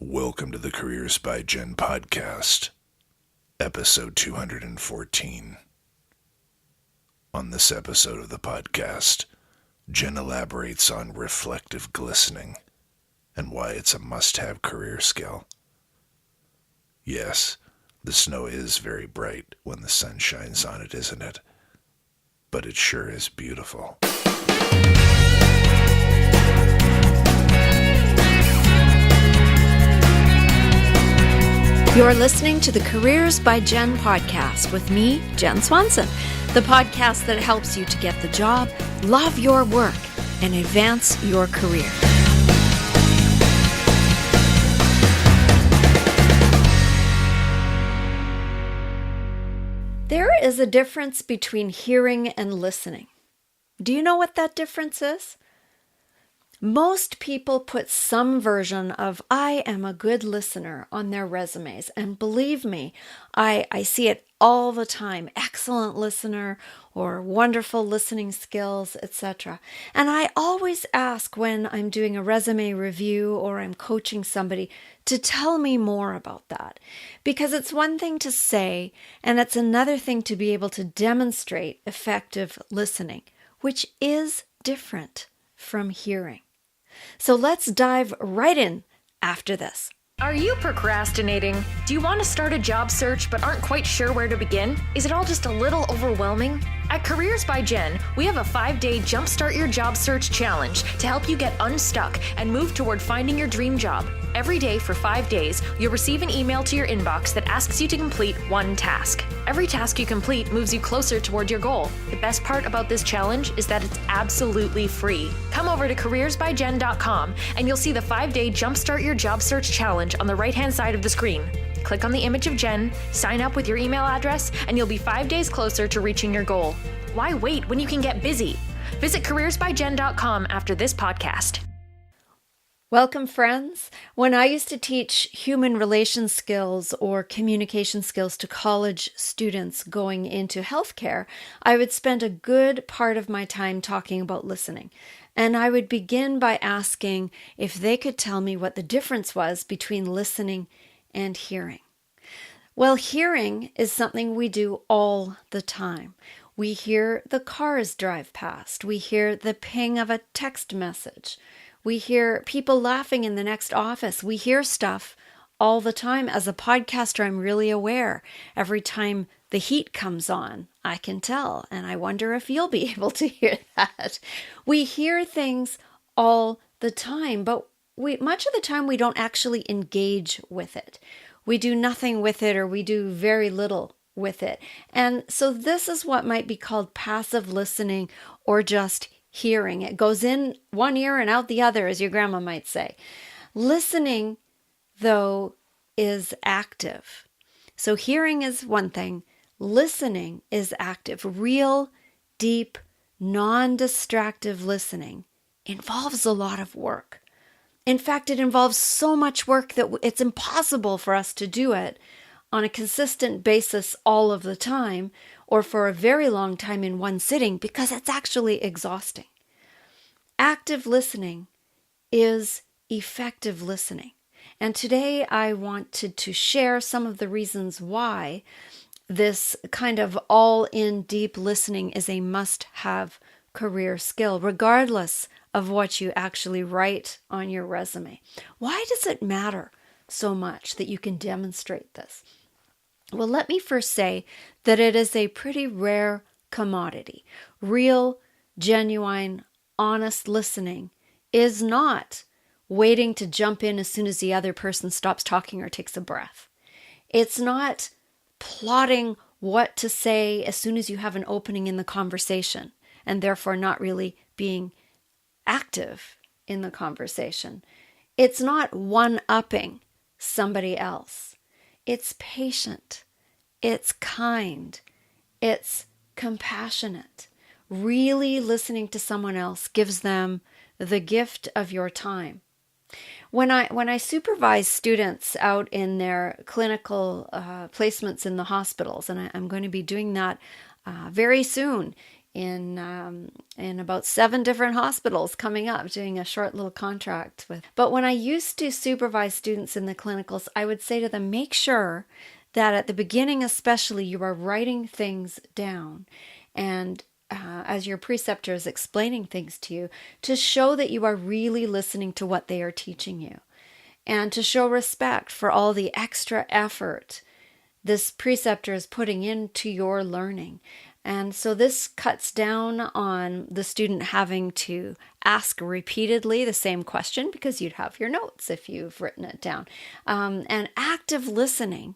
Welcome to the Careers by Jen podcast, episode 214. On this episode of the podcast, Jen elaborates on reflective glistening and why it's a must-have career skill. Yes, the snow is very bright when the sun shines on it, isn't it? But it sure is beautiful. You're listening to the Careers by Jen podcast with me, Jen Swanson, the podcast that helps you to get the job, love your work, and advance your career. There is a difference between hearing and listening. Do you know what that difference is? Most people put some version of "I am a good listener" on their resumes. And believe me, I see it all the time. Excellent listener or wonderful listening skills, etc. And I always ask when I'm doing a resume review or I'm coaching somebody to tell me more about that. Because it's one thing to say, and it's another thing to be able to demonstrate effective listening, which is different from hearing. So let's dive right in after this. Are you procrastinating? Do you want to start a job search but aren't quite sure where to begin? Is it all just a little overwhelming? At Careers by Jen, we have a 5-day Jumpstart Your Job Search Challenge to help you get unstuck and move toward finding your dream job. Every day for 5 days, you'll receive an email to your inbox that asks you to complete one task. Every task you complete moves you closer toward your goal. The best part about this challenge is that it's absolutely free. Come over to careersbyjen.com and you'll see the 5-day Jumpstart Your Job Search Challenge on the right-hand side of the screen. Click on the image of Jen, sign up with your email address, and you'll be 5 days closer to reaching your goal. Why wait when you can get busy? Visit careersbyjen.com after this podcast. Welcome, friends. When I used to teach human relations skills or communication skills to college students going into healthcare, I would spend a good part of my time talking about listening. And I would begin by asking if they could tell me what the difference was between listening and hearing. Well, hearing is something we do all the time. We hear the cars drive past. We hear the ping of a text message. We hear people laughing in the next office. We hear stuff all the time. As a podcaster, I'm really aware. Every time the heat comes on, I can tell. And I wonder if you'll be able to hear that. We hear things all the time, but much of the time we don't actually engage with it. We do nothing with it, or we do very little with it. And so this is what might be called passive listening or just hearing. It goes in one ear and out the other, as your grandma might say. Listening, though, is active. So hearing is one thing. Listening is active. Real, deep, non-distractive listening involves a lot of work. In fact, it involves so much work that it's impossible for us to do it on a consistent basis all of the time, or for a very long time in one sitting, because it's actually exhausting. Active listening is effective listening. And today I wanted to share some of the reasons why this kind of all-in deep listening is a must-have career skill, regardless of what you actually write on your resume. Why does it matter so much that you can demonstrate this? Well, let me first say that it is a pretty rare commodity. Real, genuine, honest listening is not waiting to jump in as soon as the other person stops talking or takes a breath. It's not plotting what to say as soon as you have an opening in the conversation, and therefore not really being active in the conversation. It's not one-upping somebody else. It's patient. It's kind. It's compassionate. Really listening to someone else gives them the gift of your time. When I supervise students out in their clinical placements in the hospitals, and I'm going to be doing that very soon in about 7 different hospitals coming up, doing a short little contract with. But when I used to supervise students in the clinicals, I would say to them, make sure that at the beginning especially you are writing things down, and as your preceptor is explaining things to you, to show that you are really listening to what they are teaching you, and to show respect for all the extra effort this preceptor is putting into your learning. And so this cuts down on the student having to ask repeatedly the same question, because you'd have your notes if you've written it down. And active listening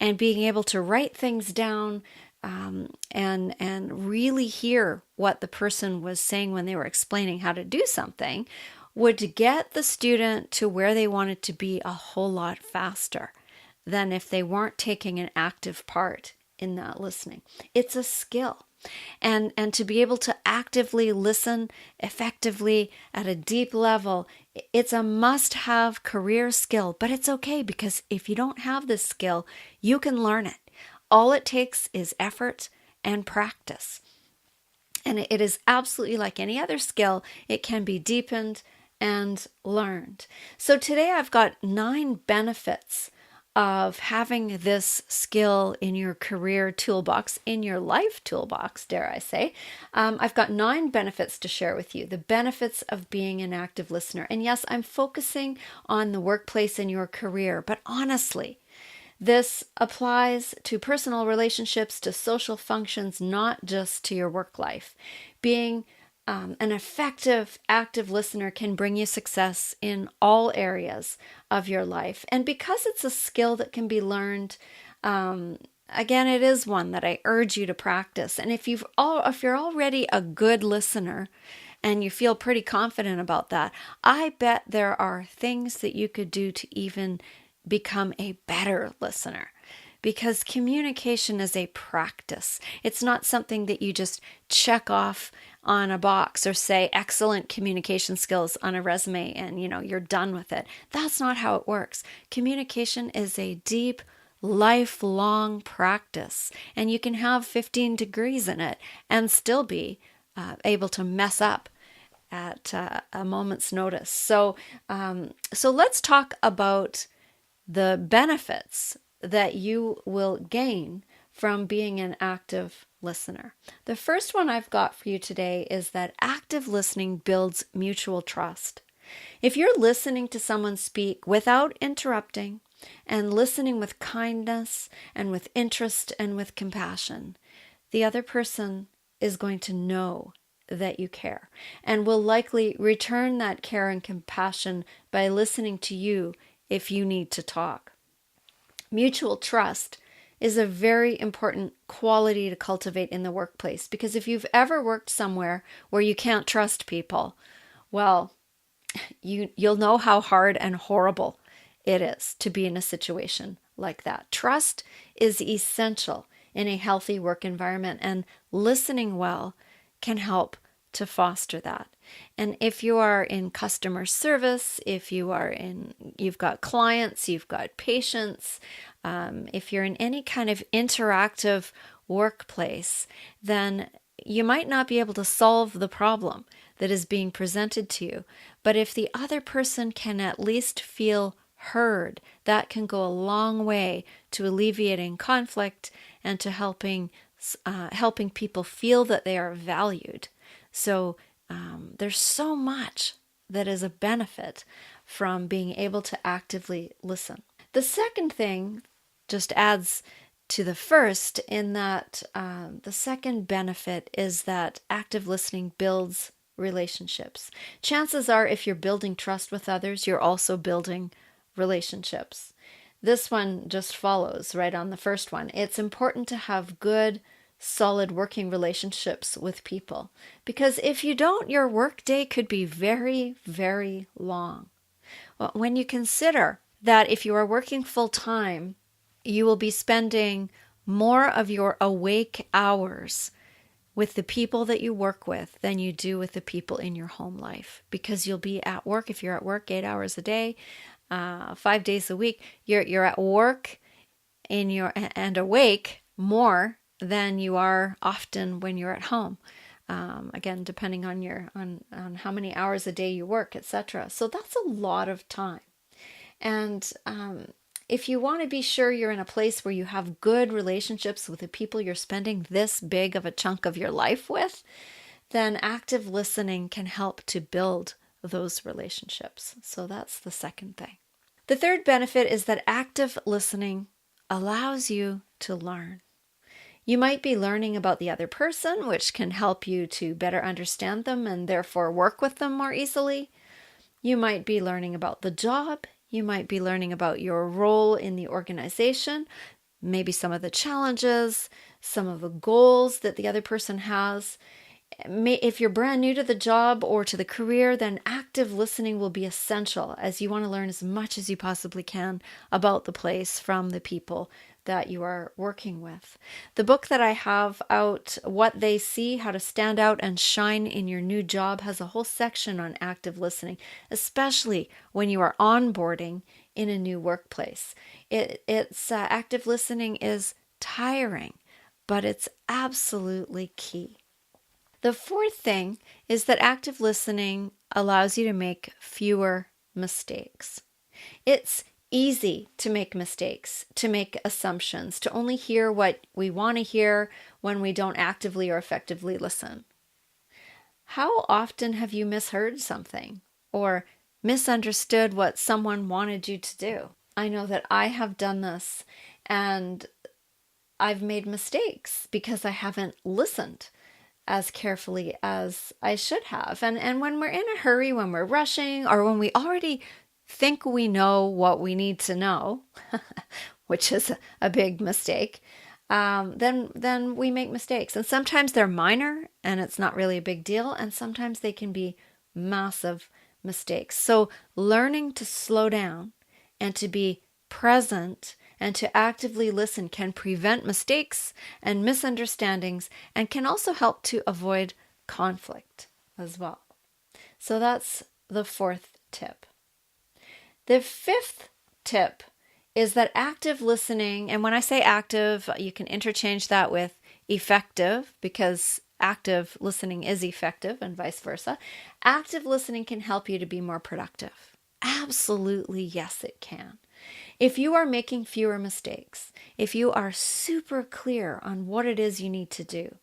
and being able to write things down, and really hear what the person was saying when they were explaining how to do something, would get the student to where they wanted to be a whole lot faster than if they weren't taking an active part in that listening. It's a skill. And to be able to actively listen effectively at a deep level, it's a must-have career skill. But it's okay, because if you don't have this skill, you can learn it. All it takes is effort and practice. And it is absolutely like any other skill. It can be deepened and learned. So today I've got 9 benefits of having this skill in your career toolbox, in your life toolbox, dare I say. I've got 9 benefits to share with you. The benefits of being an active listener. And yes, I'm focusing on the workplace and your career, but honestly, this applies to personal relationships, to social functions, not just to your work life. Being an effective, active listener can bring you success in all areas of your life. And because it's a skill that can be learned, again, it is one that I urge you to practice. And if you're already a good listener and you feel pretty confident about that, I bet there are things that you could do to even become a better listener. Because communication is a practice. It's not something that you just check off on a box or say excellent communication skills on a resume and you're done with it. That's not how it works. Communication is a deep, lifelong practice, and you can have 15 degrees in it and still be able to mess up at a moment's notice. So let's talk about the benefits that you will gain from being an active listener. The first one I've got for you today is that active listening builds mutual trust. If you're listening to someone speak without interrupting and listening with kindness and with interest and with compassion, the other person is going to know that you care and will likely return that care and compassion by listening to you if you need to talk. Mutual trust is a very important quality to cultivate in the workplace, because if you've ever worked somewhere where you can't trust people, well, you'll know how hard and horrible it is to be in a situation like that. Trust is essential in a healthy work environment, and listening well can help to foster that. And if you are in customer service, if you've got clients, you've got patients, if you're in any kind of interactive workplace, then you might not be able to solve the problem that is being presented to you. But if the other person can at least feel heard, that can go a long way to alleviating conflict and to helping people feel that they are valued. So there's so much that is a benefit from being able to actively listen. The second thing just adds to the first, in that the second benefit is that active listening builds relationships. Chances are, if you're building trust with others, you're also building relationships. This one just follows right on the first one. It's important to have good, solid working relationships with people, because if you don't, your workday could be very, very long. Well, when you consider that if you are working full time, you will be spending more of your awake hours with the people that you work with than you do with the people in your home life, because you'll be at work. If you're at work 8 hours a day, 5 days a week, you're at work and awake more than you are often when you're at home. Again, depending on on how many hours a day you work, etc. So that's a lot of time. And if you want to be sure you're in a place where you have good relationships with the people you're spending this big of a chunk of your life with, then active listening can help to build those relationships. So that's the second thing. The third benefit is that active listening allows you to learn. You might be learning about the other person, which can help you to better understand them and therefore work with them more easily. You might be learning about the job. You might be learning about your role in the organization, maybe some of the challenges, some of the goals that the other person has. If you're brand new to the job or to the career, then active listening will be essential, as you want to learn as much as you possibly can about the place from the people that you are working with. The book that I have out, What They See, How to Stand Out and Shine in Your New Job, has a whole section on active listening, especially when you are onboarding in a new workplace. Active listening is tiring, but it's absolutely key. The fourth thing is that active listening allows you to make fewer mistakes. It's easy to make mistakes, to make assumptions, to only hear what we want to hear when we don't actively or effectively listen. How often have you misheard something or misunderstood what someone wanted you to do? I know that I have done this, and I've made mistakes because I haven't listened as carefully as I should have. And when we're in a hurry, when we're rushing, or when we already think we know what we need to know, which is a big mistake, then we make mistakes. And sometimes they're minor and it's not really a big deal. And sometimes they can be massive mistakes. So learning to slow down and to be present and to actively listen can prevent mistakes and misunderstandings, and can also help to avoid conflict as well. So that's the fourth tip. The fifth tip is that active listening, and when I say active, you can interchange that with effective, because active listening is effective and vice versa. Active listening can help you to be more productive. Absolutely, yes, it can. If you are making fewer mistakes, if you are super clear on what it is you need to do,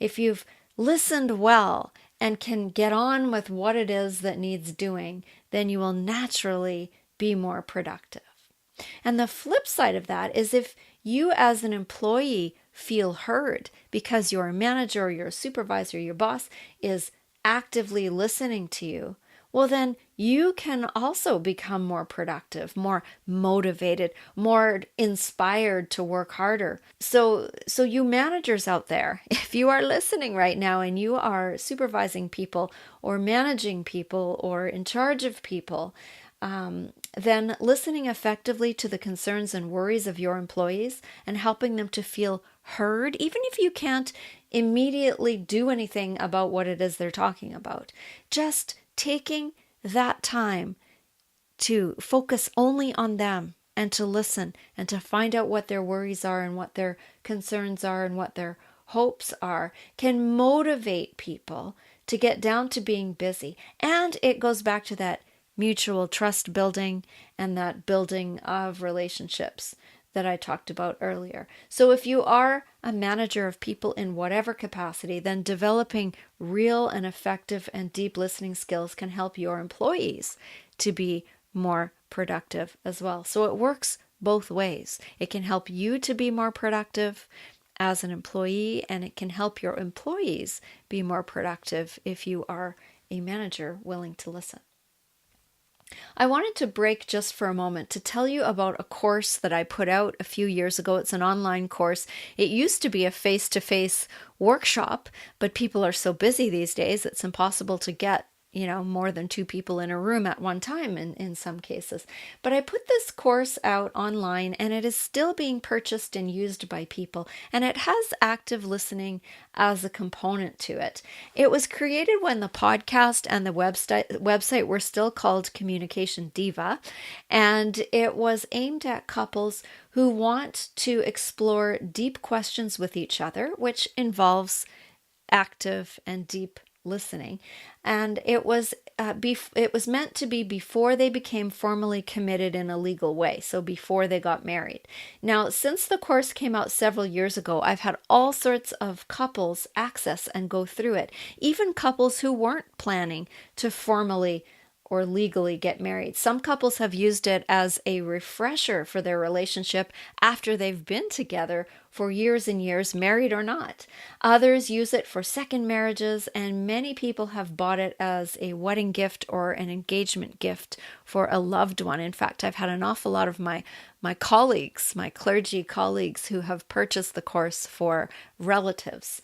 if you've listened well and can get on with what it is that needs doing, then you will naturally be more productive. And the flip side of that is if you as an employee feel heard because your manager or your supervisor, your boss is actively listening to you, well, then you can also become more productive, more motivated, more inspired to work harder. So you managers out there, if you are listening right now and you are supervising people or managing people or in charge of people, then listening effectively to the concerns and worries of your employees and helping them to feel heard, even if you can't immediately do anything about what it is they're talking about, just taking that time to focus only on them and to listen and to find out what their worries are and what their concerns are and what their hopes are can motivate people to get down to being busy. And it goes back to that mutual trust building and that building of relationships that I talked about earlier. So if you are a manager of people in whatever capacity, then developing real and effective and deep listening skills can help your employees to be more productive as well. So it works both ways. It can help you to be more productive as an employee, and it can help your employees be more productive if you are a manager willing to listen. I wanted to break just for a moment to tell you about a course that I put out a few years ago. It's an online course. It used to be a face-to-face workshop, but people are so busy these days, it's impossible to get more than 2 people in a room at one time in some cases. But I put this course out online and it is still being purchased and used by people. And it has active listening as a component to it. It was created when the podcast and the website were still called Communication Diva. And it was aimed at couples who want to explore deep questions with each other, which involves active and deep listening. And it was meant to be before they became formally committed in a legal way, so before they got married. Now, since the course came out several years ago, I've had all sorts of couples access and go through it, even couples who weren't planning to formally or legally get married. Some couples have used it as a refresher for their relationship after they've been together for years and years, married or not. Others use it for second marriages, and many people have bought it as a wedding gift or an engagement gift for a loved one. In fact, I've had an awful lot of my colleagues, my clergy colleagues, who have purchased the course for relatives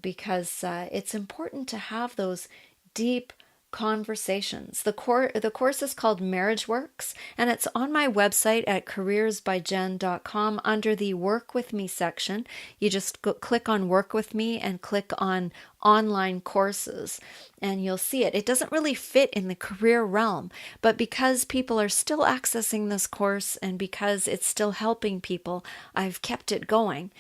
because it's important to have those deep conversations. The course is called Marriage Works, and it's on my website at careersbyjen.com under the Work With Me section. You just click on Work With Me and click on online courses, and you'll see it. It doesn't really fit in the career realm, but because people are still accessing this course and because it's still helping people, I've kept it going.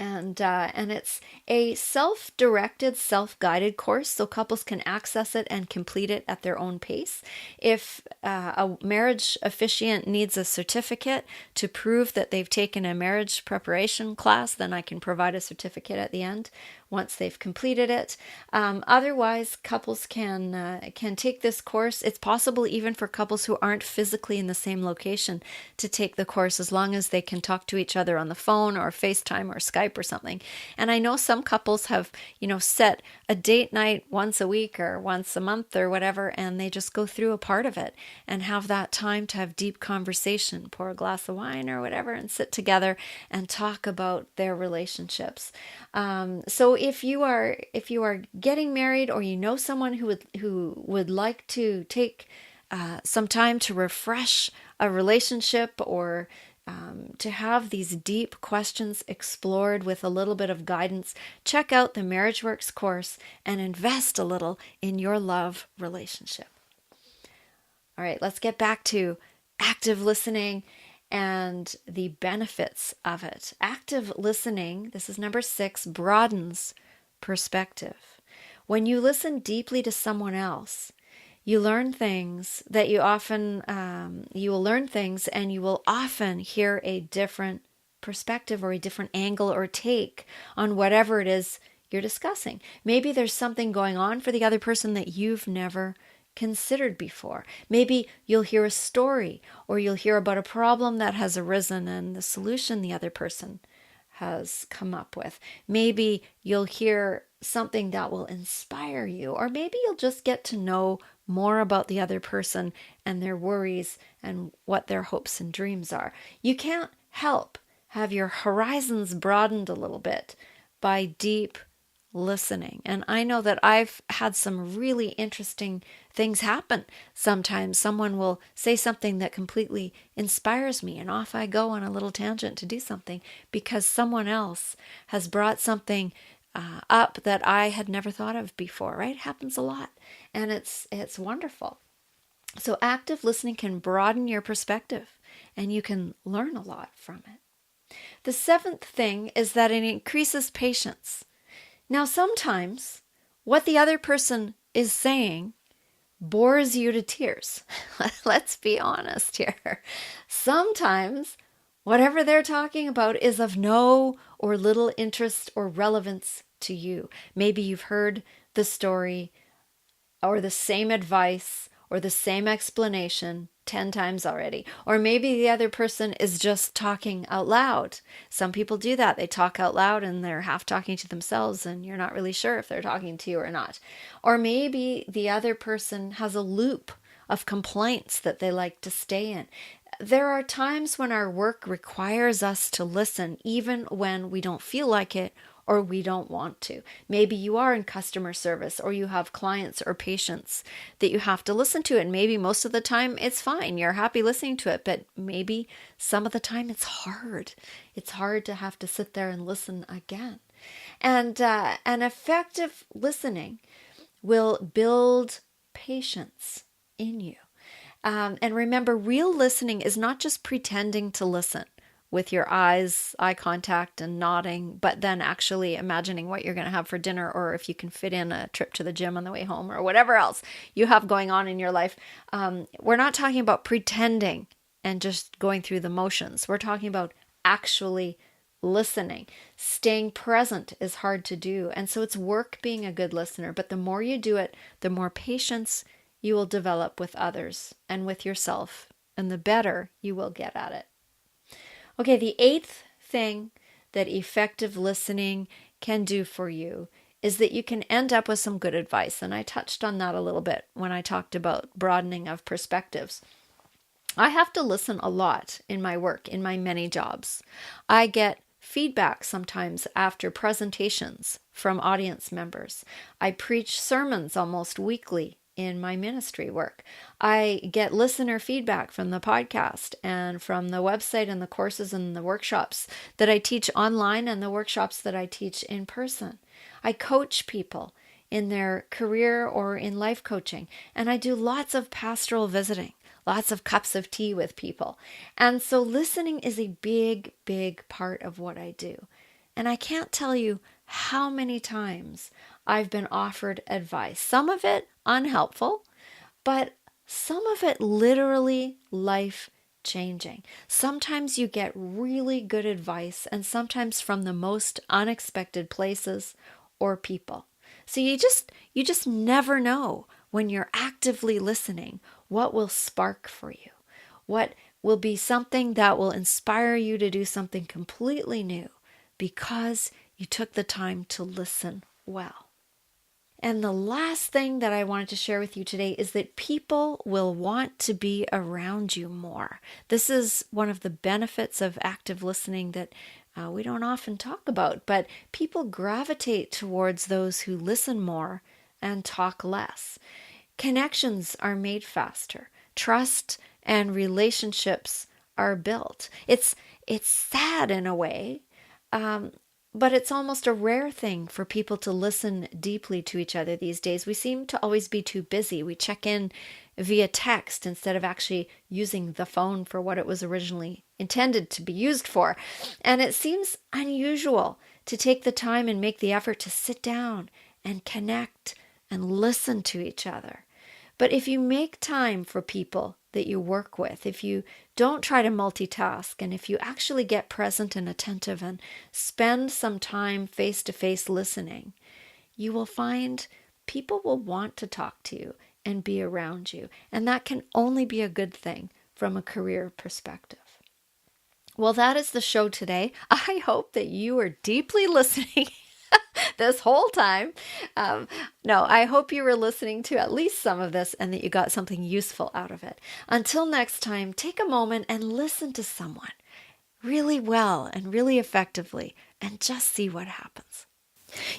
And it's a self-directed, self-guided course, so couples can access it and complete it at their own pace. If a marriage officiant needs a certificate to prove that they've taken a marriage preparation class, then I can provide a certificate at the end once they've completed it. Otherwise, couples can take this course. It's possible even for couples who aren't physically in the same location to take the course, as long as they can talk to each other on the phone or FaceTime or Skype or something. And I know some couples have, set a date night once a week or once a month or whatever, and they just go through a part of it and have that time to have deep conversation, pour a glass of wine or whatever, and sit together and talk about their relationships. So if you are getting married, or you know someone who would like to take some time to refresh a relationship, or to have these deep questions explored with a little bit of guidance, check out the Marriage Works course and invest a little in your love relationship. All right, let's get back to active listening and the benefits of it. Active listening, this is number 6, broadens perspective. When you listen deeply to someone else, you learn things that you will learn things, and you will often hear a different perspective or a different angle or take on whatever it is you're discussing. Maybe there's something going on for the other person that you've never considered before. Maybe you'll hear a story, or you'll hear about a problem that has arisen and the solution the other person has come up with. Maybe you'll hear something that will inspire you, or maybe you'll just get to know more about the other person and their worries and what their hopes and dreams are. You can't help have your horizons broadened a little bit by deep listening. And I know that I've had some really interesting things happen. Sometimes someone will say something that completely inspires me, and off I go on a little tangent to do something because someone else has brought something up that I had never thought of before, right? It happens a lot, and it's wonderful. So active listening can broaden your perspective, and you can learn a lot from it. The 7th thing is that it increases patience. Now, sometimes what the other person is saying bores you to tears. Let's be honest here. Sometimes whatever they're talking about is of no or little interest or relevance to you. Maybe you've heard the story or the same advice or the same explanation 10 times already. Or maybe the other person is just talking out loud. Some people do that. They talk out loud and they're half talking to themselves, and you're not really sure if they're talking to you or not. Or maybe the other person has a loop of complaints that they like to stay in. There are times when our work requires us to listen, even when we don't feel like it or we don't want to. Maybe you are in customer service, or you have clients or patients that you have to listen to, and maybe most of the time it's fine. You're happy listening to it, but maybe some of the time it's hard. It's hard to have to sit there and listen again. And an effective listening will build patience in you. And remember, real listening is not just pretending to listen with your eyes, eye contact and nodding, but then actually imagining what you're going to have for dinner, or if you can fit in a trip to the gym on the way home, or whatever else you have going on in your life. We're not talking about pretending and just going through the motions. We're talking about actually listening. Staying present is hard to do. And so it's work being a good listener. But the more you do it, the more patience you will develop with others and with yourself, and the better you will get at it. Okay, the 8th thing that effective listening can do for you is that you can end up with some good advice. And I touched on that a little bit when I talked about broadening of perspectives. I have to listen a lot in my work, in my many jobs. I get feedback sometimes after presentations from audience members. I preach sermons almost weekly in my ministry work. I get listener feedback from the podcast and from the website and the courses and the workshops that I teach online and the workshops that I teach in person. I coach people in their career or in life coaching, and I do lots of pastoral visiting. Lots of cups of tea with people. And so listening is a big, big part of what I do. And I can't tell you how many times I've been offered advice. Some of it unhelpful, but some of it literally life-changing. Sometimes you get really good advice, and sometimes from the most unexpected places or people. So you just never know when you're actively listening what will spark for you, what will be something that will inspire you to do something completely new because you took the time to listen well. And the last thing that I wanted to share with you today is that people will want to be around you more. This is one of the benefits of active listening that we don't often talk about, but people gravitate towards those who listen more and talk less. Connections are made faster. Trust and relationships are built. It's sad in a way, but it's almost a rare thing for people to listen deeply to each other these days. We seem to always be too busy. We check in via text instead of actually using the phone for what it was originally intended to be used for. And it seems unusual to take the time and make the effort to sit down and connect and listen to each other. But if you make time for people that you work with, if you don't try to multitask, and if you actually get present and attentive and spend some time face-to-face listening, you will find people will want to talk to you and be around you. And that can only be a good thing from a career perspective. Well, that is the show today. I hope that you are deeply listening this whole time. No, I hope you were listening to at least some of this and that you got something useful out of it. Until next time, take a moment and listen to someone really well and really effectively and just see what happens.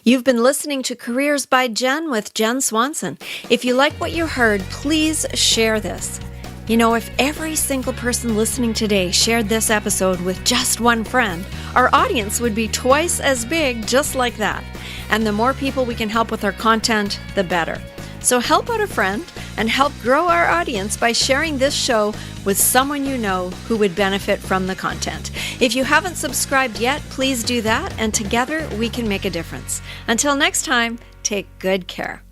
You've been listening to Careers by Jen with Jen Swanson. If you like what you heard, please share this. You know, if every single person listening today shared this episode with just one friend, our audience would be twice as big just like that. And the more people we can help with our content, the better. So help out a friend and help grow our audience by sharing this show with someone you know who would benefit from the content. If you haven't subscribed yet, please do that, and together we can make a difference. Until next time, take good care.